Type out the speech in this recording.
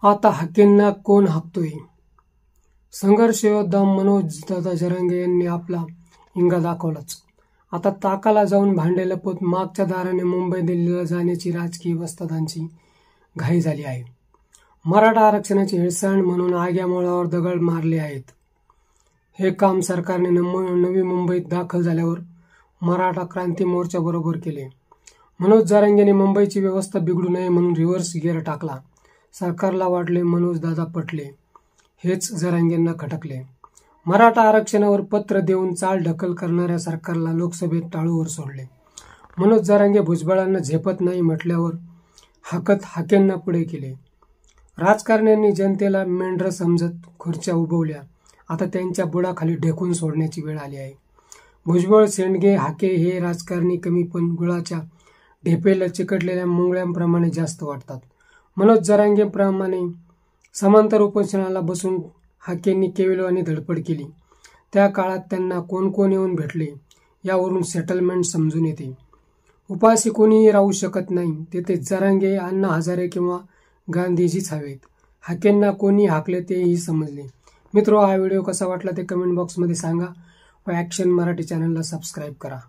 आता हाकेंना कोण हाकतोय? संघर्ष योद्धा मनोज दादा जरांगे यांनी आपला इंगा दाखवलाच. आता ताकाला जाऊन भांडे लपवत मागच्या दाराने मुंबई दिल्लीला जाण्याची राजकीय वस्तादांची घाई झाली आहे. मराठा आरक्षणाची हेळसांड म्हणून आग्या मुळावर दगड मारले आहेत. हे काम सरकारने नवी मुंबईत दाखल झाल्यावर मराठा क्रांती मोर्चा बरोबर केले. मनोज जरांगेने मुंबईची व्यवस्था बिघडू नये म्हणून रिव्हर्स गिअर टाकला. सरकारला वाटले मनोज दादा पटले. हेच जरांगेंना खटकले. मराठा आरक्षणावर पत्र देऊन चाल ढकल करणाऱ्या सरकारला लोकसभेत टाळूवर सोडले. मनोज जरांगे भुजबळांना झेपत नाही म्हटल्यावर हाकत हाकेंना पुढे केले. राजकारण्यांनी जनतेला मेंढरं समजत खुर्च्या उभवल्या. आता त्यांच्या बुडाखाली ढेकून सोडण्याची वेळ आली आहे. भुजबळ, शेंडगे, हाके हे राजकारणी कमी पण गुळाच्या ढेपेला चिकटलेल्या मुंगळ्यांप्रमाणे जास्त वाटतात. मनोज जरांगेप्रमाणे समांतर उपोषणाला बसून हाकेंनी केविलवाणी धडपड केली. त्या काळात त्यांना कोण कोण येऊन भेटले यावरून सेटलमेंट समजून येते. उपाशी कोणीही राहू शकत नाही. तेथे जरांगे, अण्णा हजारे किंवा गांधीजीच हवेत. हाकेंना कोणी हाकले तेही समजले. मित्रो, हा व्हिडिओ कसा वाटला ते कमेंट बॉक्समध्ये सांगा व ॲक्शन मराठी चॅनलला सबस्क्राईब करा.